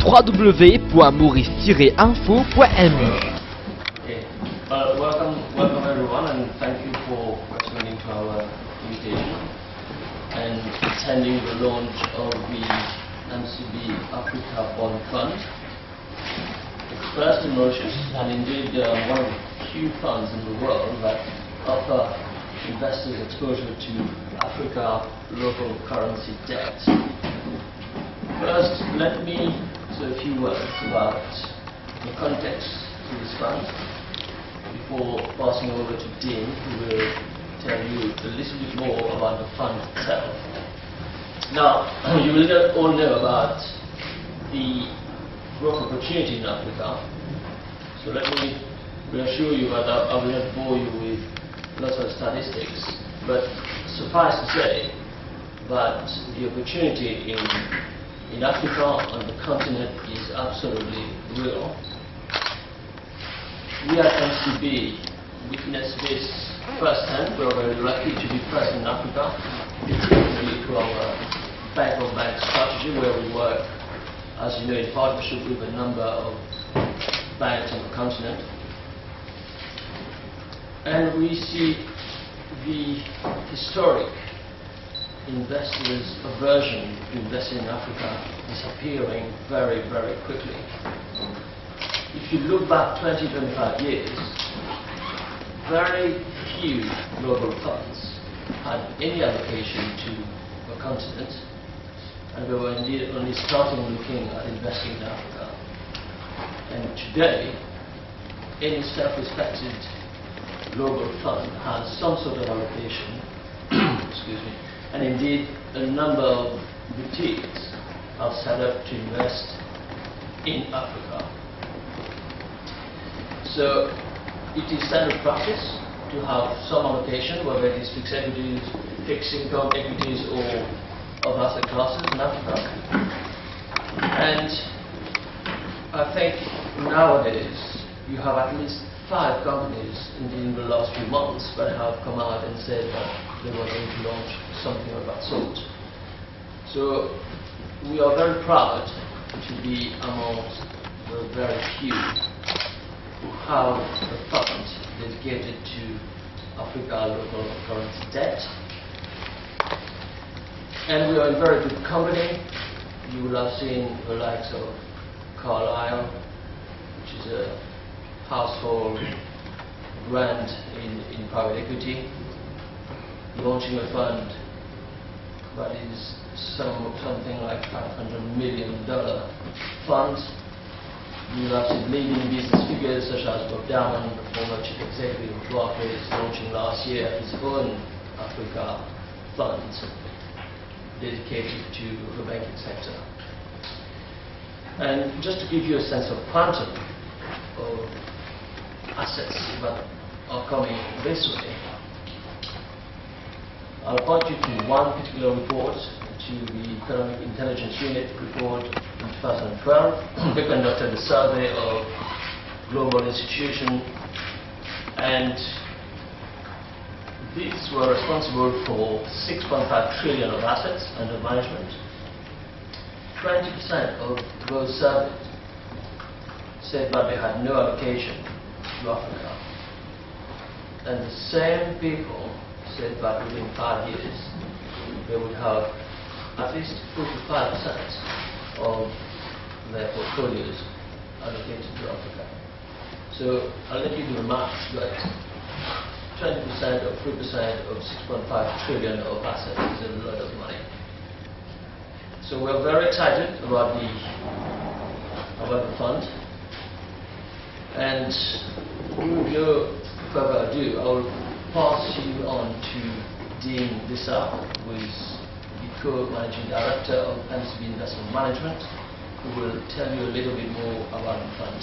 www.maurice-info.mu. Welcome everyone, and thank you for responding to our invitation and attending the launch of the MCB Africa Bond Fund. It's first in Mauritius, and indeed one of the few funds in the world that offer investors exposure to Africa local currency debt. First, let me say a few words about the context to this fund before passing over to Dean, who will tell you a little bit more about the fund itself. Now, you will all know about the growth opportunity in Africa, so let me reassure you that I will not bore you with lots of statistics, but suffice to say that the opportunity in Africa on the continent is absolutely real. We at MCB witnessed this firsthand. We are very lucky to be present in Africa, particularly through our bank of bank strategy, where we work, as you know, in partnership with a number of banks on the continent. And we see the historic investors' aversion to investing in Africa disappearing very, very quickly. If you look back 20-25 years, very few global funds had any allocation to the continent, and they were indeed only starting looking at investing in Africa. And today, any self-respected global fund has some sort of allocation, excuse me, and indeed a number of boutiques are set up to invest in Africa. So it is standard practice to have some allocation, whether it is fixed equities, fixed income equities, or of asset classes in Africa. And I think nowadays you have at least 5 companies in the last few months that have come out and said that they were going to launch something of that sort. So we are very proud to be amongst the very few who have a fund dedicated to Africa local currency debt. And we are in very good company. You will have seen the likes of Carlyle, which is a household brand in private equity, launching a fund that is something like $500 million fund. You will have seen leading business figures such as Bob Damon, the former chief executive of Barclays, launching last year his own Africa fund dedicated to the banking sector. And just to give you a sense of quantum of assets that are coming this way, I'll point you to one particular report, to the Economic Intelligence Unit report in 2012. They conducted a survey of global institutions, and these were responsible for 6.5 trillion of assets under management. 20% of those surveyed said that they had no allocation to Africa. And the same people said that within 5 years they would have at least 45% of their portfolios allocated to Africa. So I'll let you do the math, but 20% or 3% of 6.5 trillion of assets is a lot of money. So we're very excited about the fund. And with no further ado, I will pass you on to Dean Lissa, who is the co-managing director of MCB Investment Management, who will tell you a little bit more about the fund.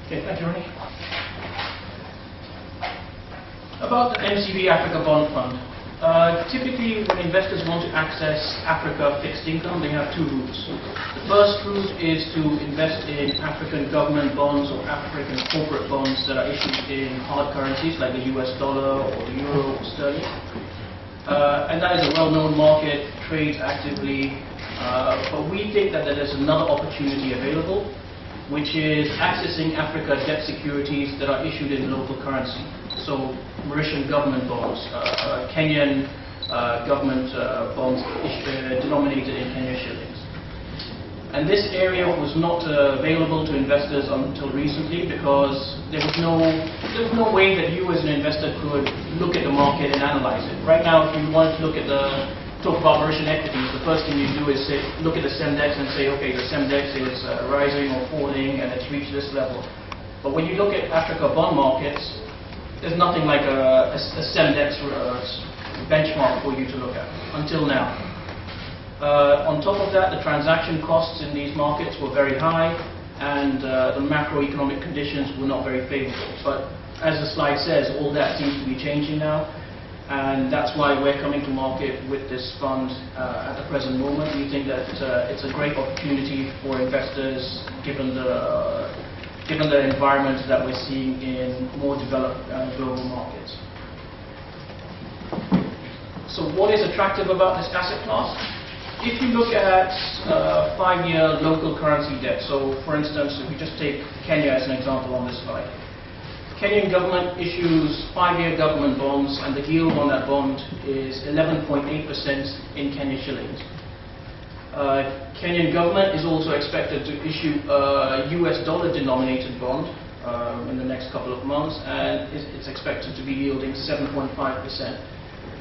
Okay, thank you, Ronnie. About the MCB Africa Bond Fund. Typically, when investors want to access Africa fixed income, they have 2 routes. The first route is to invest in African government bonds or African corporate bonds that are issued in hard currencies like the US dollar or the euro or sterling. And that is a well-known market, trades actively But we think that there is another opportunity available, which is accessing Africa debt securities that are issued in local currency. So Mauritian government bonds, Kenyan government bonds denominated in Kenya shillings. And this area was not available to investors until recently because there was no way that you as an investor could look at the market and analyze it. Right now, if you wanted to talk about Mauritian equities, the first thing you do is look at the SEMDEX and say, okay, the SEMDEX is rising or falling and it's reached this level. But when you look at Africa bond markets, there's nothing like a SEMDEX benchmark for you to look at until now. On top of that, the transaction costs in these markets were very high and the macroeconomic conditions were not very favorable. But as the slide says, all that seems to be changing now, and that's why we're coming to market with this fund at the present moment. We think that it's a great opportunity for investors given the environment that we're seeing in more developed global markets. So what is attractive about this asset class? If you look at 5-year local currency debt, so for instance, if we just take Kenya as an example on this slide, Kenyan government issues 5-year government bonds, and the yield on that bond is 11.8% in Kenya shillings. Kenyan government is also expected to issue a US dollar denominated bond in the next couple of months, and it's expected to be yielding 7.5%.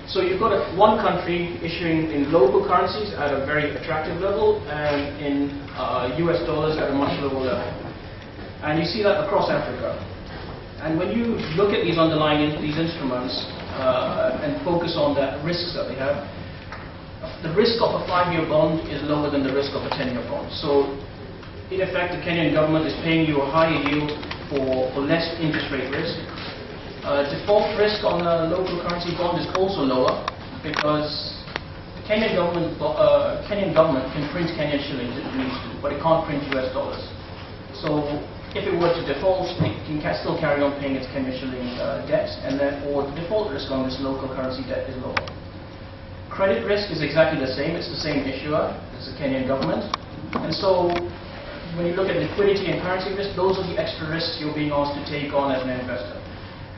So you've got one country issuing in local currencies at a very attractive level and in US dollars at a much lower level. And you see that across Africa. And when you look at these these instruments and focus on the risks that they have, the risk of a 5-year bond is lower than the risk of a 10-year bond. So in effect, the Kenyan government is paying you a higher yield for less interest rate risk. Default risk on a local currency bond is also lower because the Kenyan government can print Kenyan shillings if it needs to, but it can't print US dollars. So if it were to default, it can still carry on paying its Kenyan shilling debt, and therefore the default risk on this local currency debt is lower. Credit risk is exactly the same. It's the same issuer. It's the Kenyan government. And so when you look at liquidity and currency risk, those are the extra risks you're being asked to take on as an investor.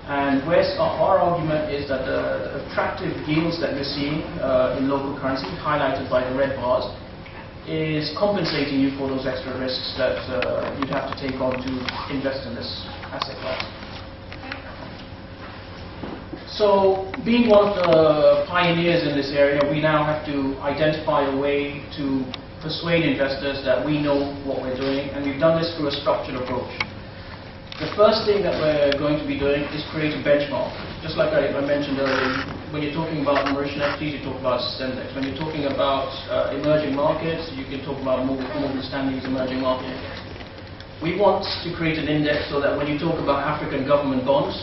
And our argument is that the attractive yields that you're seeing in local currency, highlighted by the red bars, is compensating you for those extra risks that you'd have to take on to invest in this asset class. So, being one of the pioneers in this area, we now have to identify a way to persuade investors that we know what we're doing, and we've done this through a structured approach. The first thing that we're going to be doing is create a benchmark. Just like I mentioned earlier, when you're talking about Mauritian equities, you talk about SEMDEX. When you're talking about emerging markets, you can talk about Morgan Stanley's emerging market index. We want to create an index so that when you talk about African government bonds,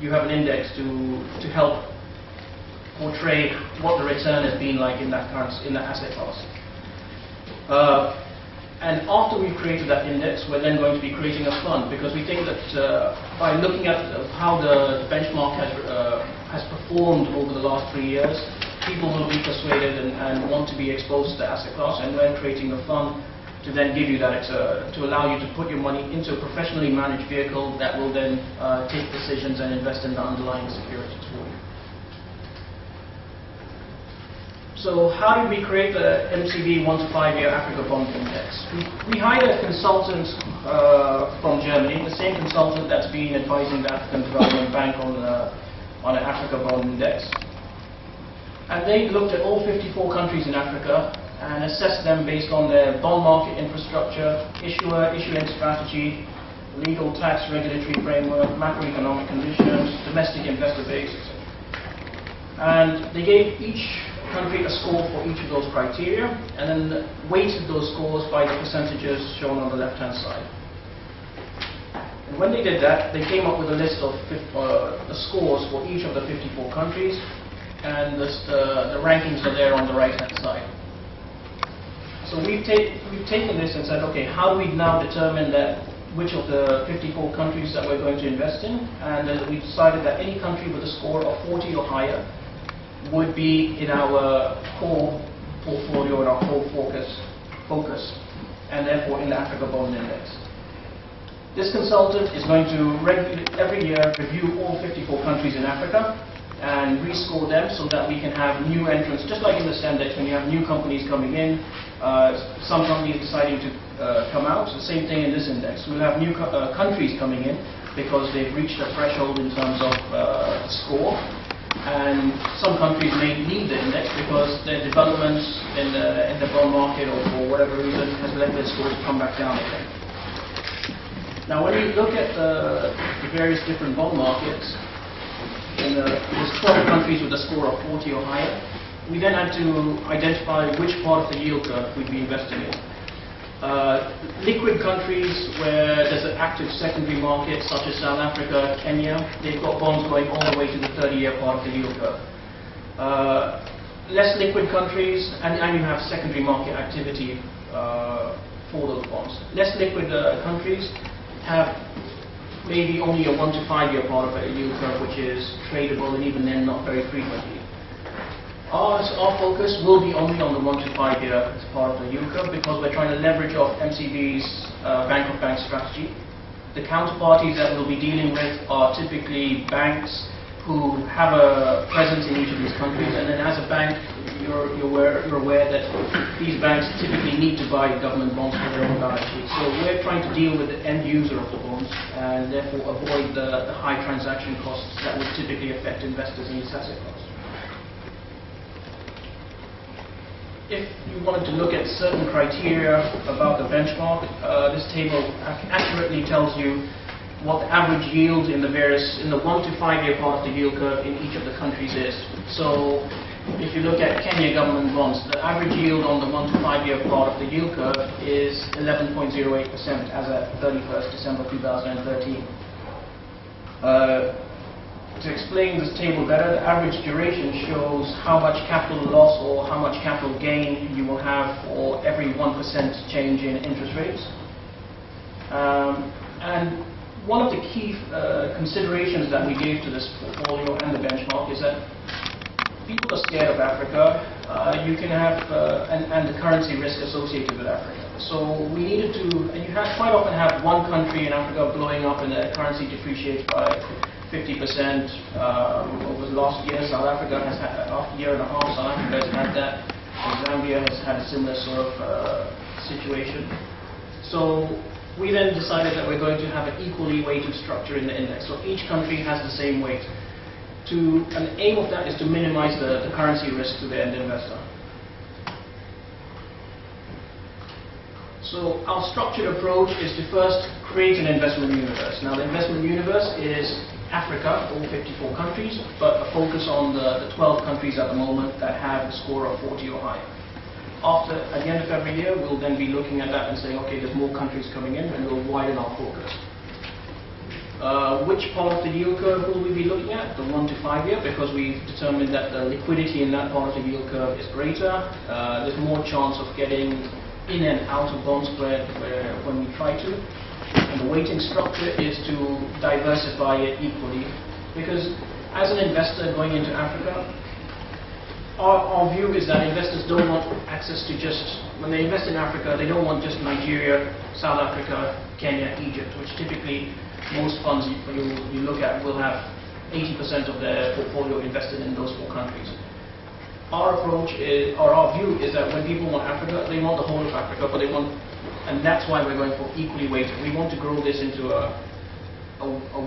you have an index to help portray what the return has been like in that asset class. And after we've created that index, we're then going to be creating a fund, because we think that by looking at how the benchmark has performed over the last 3 years, people will be persuaded and want to be exposed to the asset class, and we're creating a fund to then give you that, to allow you to put your money into a professionally managed vehicle that will then take decisions and invest in the underlying securities for you. So how did we create the MCB 1 to 5 year Africa Bond Index? We hired a consultant from Germany, the same consultant that's been advising the African Development Bank on an Africa Bond Index. And they looked at all 54 countries in Africa and assessed them based on their bond market infrastructure, issuing strategy, legal, tax, regulatory framework, macroeconomic conditions, domestic investor base, etc. And they gave each country a score for each of those criteria, and then weighted those scores by the percentages shown on the left-hand side. And when they did that, they came up with a list of the scores for each of the 54 countries, and the rankings are there on the right-hand side. So we've taken this and said, okay, how do we now determine that which of the 54 countries that we're going to invest in? And we decided that any country with a score of 40 or higher would be in our core portfolio and our whole focus, and therefore in the Africa Bond Index. This consultant is going to every year review all 54 countries in Africa and rescore them so that we can have new entrants, just like in the Index, when you have new companies coming in, some companies deciding to come out. The same thing in this index. We'll have new countries coming in because they've reached a threshold in terms of score, and some countries may leave the index because their developments in the bond market or for whatever reason has led their scores to come back down again. Now, when you look at the various different bond markets, there's 12 countries with a score of 40 or higher. We then had to identify which part of the yield curve we'd be investing in. Liquid countries where there's an active secondary market, such as South Africa, Kenya, they've got bonds going all the way to the 30-year part of the yield curve. Less liquid countries, and you have secondary market activity for those bonds. Less liquid countries have maybe only a 1 to 5 year part of a yield curve, which is tradable, and even then not very frequently. Our focus will be only on the 1 to 5 year part of the yield curve because we're trying to leverage off MCB's bank of bank strategy. The counterparties that we'll be dealing with are typically banks who have a presence in each of these countries, and then as a bank, you're aware that these banks typically need to buy government bonds for their own balance sheet. So we're trying to deal with the end user of the bonds and therefore avoid the high transaction costs that would typically affect investors in this asset class. If you wanted to look at certain criteria about the benchmark, this table accurately tells you what the average yield in the 1 to 5 year part of the yield curve in each of the countries is. So if you look at Kenya government bonds, the average yield on the 1 to 5 year part of the yield curve is 11.08% as at 31st December 2013. To explain this table better, the average duration shows how much capital loss or how much capital gain you will have for every 1% change in interest rates. And one of the key considerations that we gave to this portfolio and the benchmark is that people are scared of Africa. You can have and the currency risk associated with Africa. So we needed to, and you quite often have one country in Africa blowing up and the currency depreciates by 50% over the last year. South Africa has had, after a year and a half, South Africa has had that. And Zambia has had a similar sort of situation. So we then decided that we're going to have an equally weighted structure in the index. So each country has the same weight. And the aim of that is to minimize the currency risk to the end investor. So our structured approach is to first create an investment universe. Now the investment universe is Africa, all 54 countries, but a focus on the 12 countries at the moment that have a score of 40 or higher. At the end of every year, we'll then be looking at that and saying, okay, there's more countries coming in, and we'll widen our focus. Which part of the yield curve will we be looking at? The 1 to 5 year, because we've determined that the liquidity in that part of the yield curve is greater. There's more chance of getting in and out of bond spread when we try to. And the weighting structure is to diversify it equally, because as an investor going into Africa, our view is that investors don't want access to when they invest in Africa, they don't want just Nigeria, South Africa, Kenya, Egypt, which typically most funds you look at will have 80% of their portfolio invested in those 4 countries. Our approach is, or our view is that when people want Africa, they want the whole of Africa, but they want, and that's why we're going for equally weighted. We want to grow this into a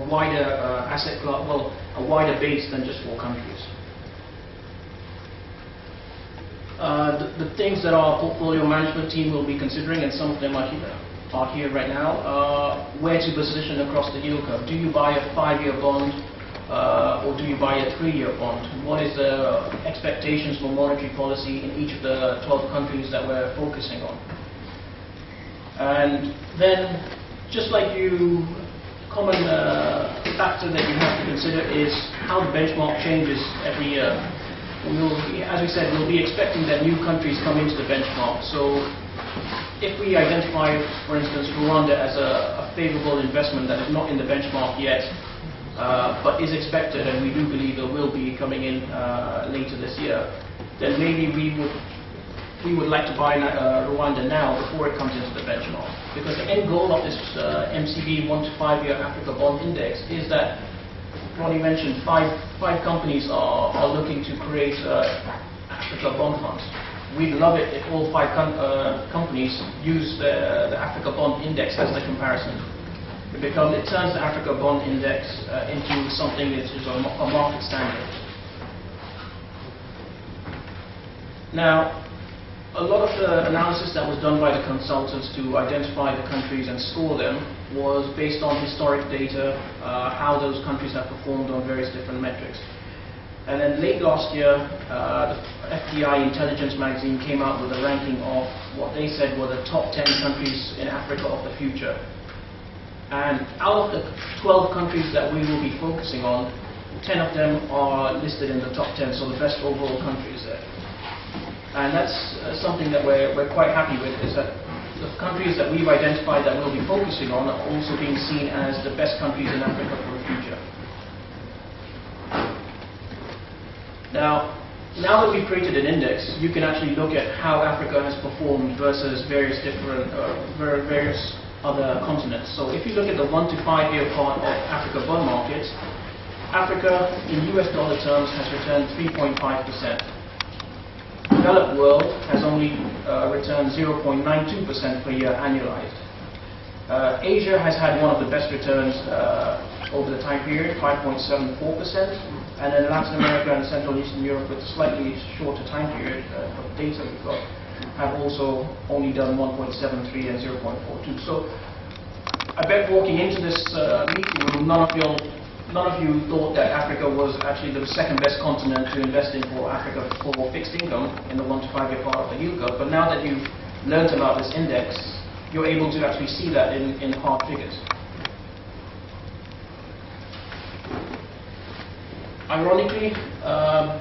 wider asset class, a wider base than just 4 countries. The things that our portfolio management team will be considering, and some of them are here right now, where to position across the yield curve. Do you buy a 5-year bond or do you buy a 3-year bond? What is the expectations for monetary policy in each of the 12 countries that we're focusing on? And then, just like common factor that you have to consider is how the benchmark changes every year. As we said, we'll be expecting that new countries come into the benchmark. So if we identify, for instance, Rwanda as a favorable investment that is not in the benchmark yet, but is expected, and we do believe it will be coming in later this year, then maybe we would we would like to buy Rwanda now before it comes into the benchmark. Because the end goal of this MCB 1 to 5 year Africa Bond Index is that, Ronnie mentioned, five companies are looking to create Africa bond funds. We'd love it if all five companies use the Africa Bond Index as the comparison. It turns the Africa Bond Index into something that is a market standard. Now, a lot of the analysis that was done by the consultants to identify the countries and score them was based on historic data, how those countries have performed on various different metrics. And then late last year, the FDI Intelligence magazine came out with a ranking of what they said were the top 10 countries in Africa of the future. And out of the 12 countries that we will be focusing on, 10 of them are listed in the top 10, so the best overall countries there. And that's something that we're quite happy with, is that the countries that we've identified that we'll be focusing on are also being seen as the best countries in Africa for the future. Now that we've created an index, you can actually look at how Africa has performed versus various other continents. So if you look at the 1 to 5 year part of Africa bond market, Africa in US dollar terms has returned 3.5%. Developed world has only returned 0.92% per year annualized. Asia has had one of the best returns over the time period, 5.74%, and then Latin America and Central Eastern Europe, with a slightly shorter time period of data we've got, have also only done 1.73 and 0.42. So I bet walking into this meeting room, none of you thought that Africa was actually the second best continent to invest in for Africa for fixed income in the 1 to 5 year part of the yield curve. But now that you've learned about this index, you're able to actually see that in hard figures. Ironically,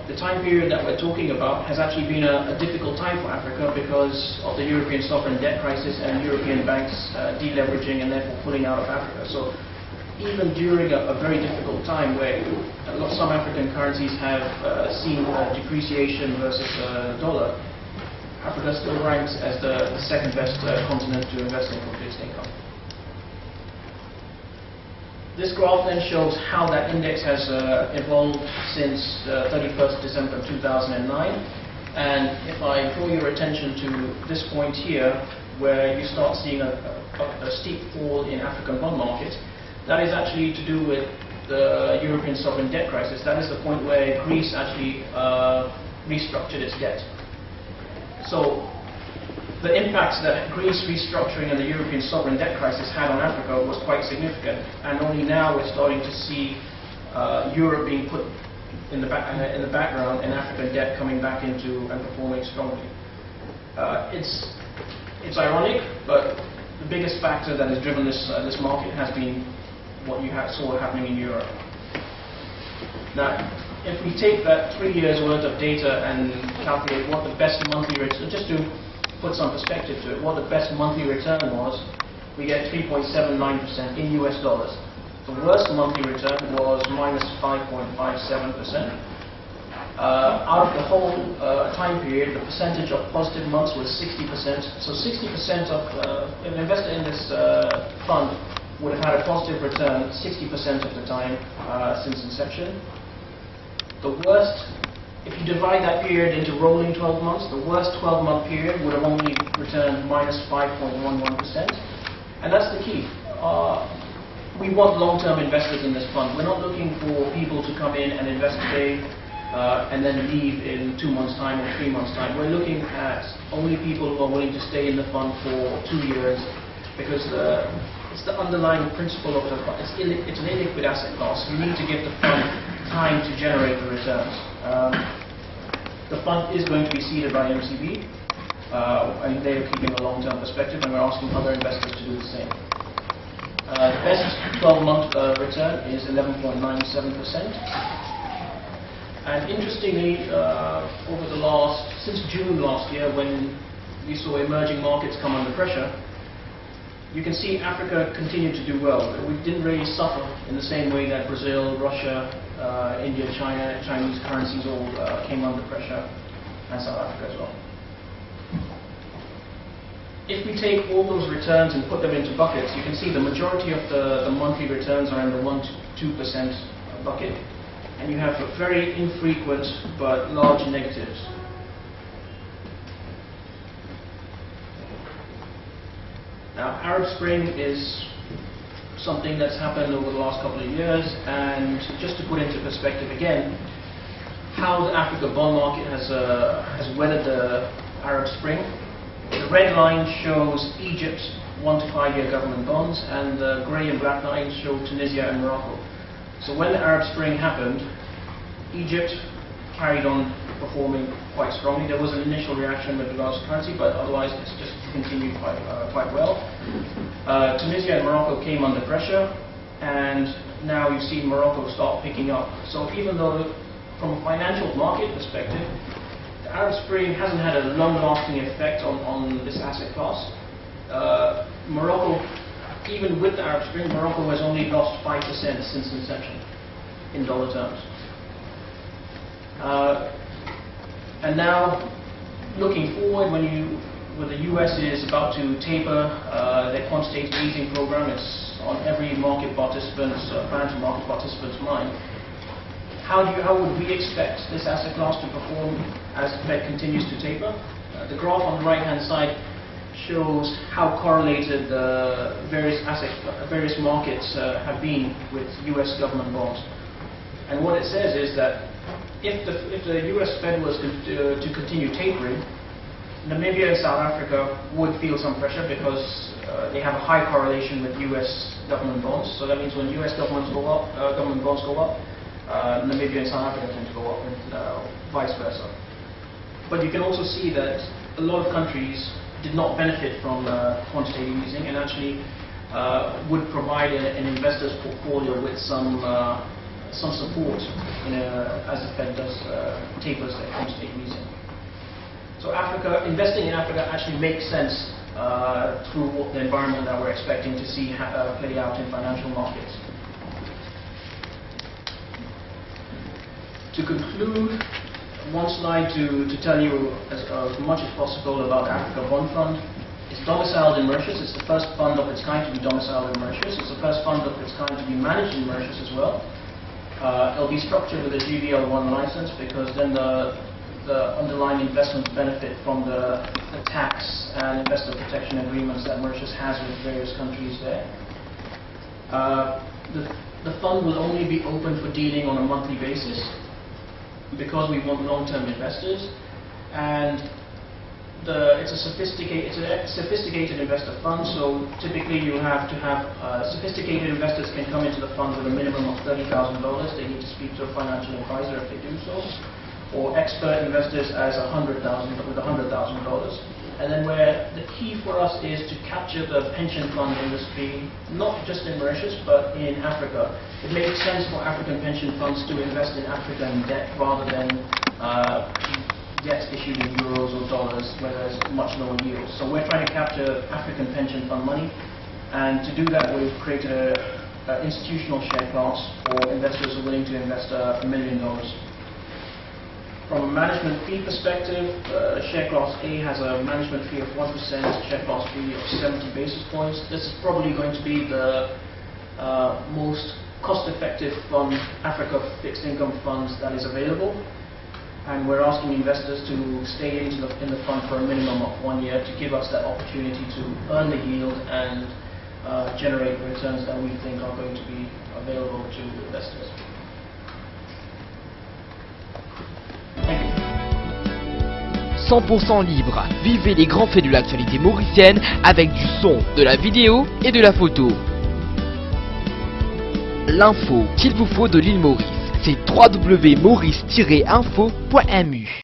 the time period that we're talking about has actually been a difficult time for Africa because of the European sovereign debt crisis and European banks deleveraging and therefore pulling out of Africa. So even during a very difficult time where some African currencies have seen depreciation versus the dollar, Africa still ranks as the second best continent to invest in for fixed income. This graph then shows how that index has evolved since 31st December 2009. And if I draw your attention to this point here, where you start seeing a steep fall in African bond markets, that is actually to do with the European sovereign debt crisis. That is the point where Greece actually restructured its debt. So the impacts that Greece restructuring and the European sovereign debt crisis had on Africa was quite significant. And only now we're starting to see Europe being put in the background and African debt coming back into and performing strongly. It's ironic, but the biggest factor that has driven this market has been what you saw happening in Europe. Now, if we take that 3 years worth of data and calculate what the best monthly return, just to put some perspective to it, what the best monthly return was, we get 3.79% in US dollars. The worst monthly return was minus 5.57%. Out of the whole time period, the percentage of positive months was 60%. So 60% of an investor in this fund would have had a positive return 60% of the time since inception. The worst, if you divide that period into rolling 12 months, the worst 12-month period would have only returned minus 5.11%. And that's the key. We want long-term investors in this fund. We're not looking for people to come in and invest today and then leave in 2 months' time or 3 months' time. We're looking at only people who are willing to stay in the fund for 2 years, because it's the underlying principle of the fund. It's an illiquid asset class. You need to give the fund time to generate the returns. The fund is going to be seeded by MCB, and they are keeping a long-term perspective, and we're asking other investors to do the same. The best 12-month return is 11.97%. And interestingly, since June last year, when we saw emerging markets come under pressure, you can see Africa continued to do well. We didn't really suffer in the same way that Brazil, Russia, India, China, Chinese currencies all came under pressure, and South Africa as well. if we take all those returns and put them into buckets, you can see the majority of the monthly returns are in the 1 to 2% bucket, and you have very infrequent but large negatives. Now, Arab Spring is something that's happened over the last couple of years, and just to put into perspective again, how the Africa bond market has weathered the Arab Spring. The red line shows Egypt 1 to 5 year government bonds, and the grey and black lines show Tunisia and Morocco. So when the Arab Spring happened, Egypt carried on performing quite strongly. There was an initial reaction with regards to currency, but otherwise it's just continued quite well. Tunisia and Morocco came under pressure, and now you've seen Morocco start picking up. So even though from a financial market perspective, the Arab Spring hasn't had a long-lasting effect on this asset class. Morocco, even with the Arab Spring, Morocco has only lost 5% since inception in dollar terms. And now, looking forward, when the US is about to taper their quantitative easing program, it's on every market participant's, financial market participant's mind. How would we expect this asset class to perform as the Fed continues to taper? The graph on the right-hand side shows how correlated the various markets have been with US government bonds. And what it says is that if the US Fed was to continue tapering, Namibia and South Africa would feel some pressure because they have a high correlation with US government bonds. So that means when US government bonds go up, Namibia and South Africa tend to go up, and vice versa. But you can also see that a lot of countries did not benefit from quantitative easing, and actually would provide an investor's portfolio with some support as the Fed does tapers their quantitative easing. So investing in Africa actually makes sense through the environment that we're expecting to see play out in financial markets. To conclude, one slide to tell you as much as possible about the Africa Bond Fund. It's domiciled in Mauritius. It's the first fund of its kind to be domiciled in Mauritius. It's the first fund of its kind to be managed in Mauritius as well. It'll be structured with a GBL1 license, because then the underlying investments benefit from the tax and investor protection agreements that Mauritius has with various countries there. The fund will only be open for dealing on a monthly basis, because we want long-term investors, and it's a sophisticated investor fund. So typically you have to have sophisticated investors can come into the fund with a minimum of $30,000. They need to speak to a financial advisor if they do so, or expert investors as with $100,000. And then where the key for us is to capture the pension fund industry, not just in Mauritius, but in Africa. It makes sense for African pension funds to invest in African debt rather than debt issued in euros or dollars, where there's much lower yields. So we're trying to capture African pension fund money, and to do that we've created an institutional share class for investors who are willing to invest $1 million. From a management fee perspective, share class A has a management fee of 1%, share class B of 70 basis points. This is probably going to be the most cost-effective fund, Africa fixed income funds that is available. And we're asking investors to stay in the fund for a minimum of 1 year to give us that opportunity to earn the yield and generate returns that we think are going to be available to investors. 100% libre. Vivez les grands faits de l'actualité mauricienne avec du son, de la vidéo et de la photo. L'info qu'il vous faut de l'île Maurice, c'est www.maurice-info.mu.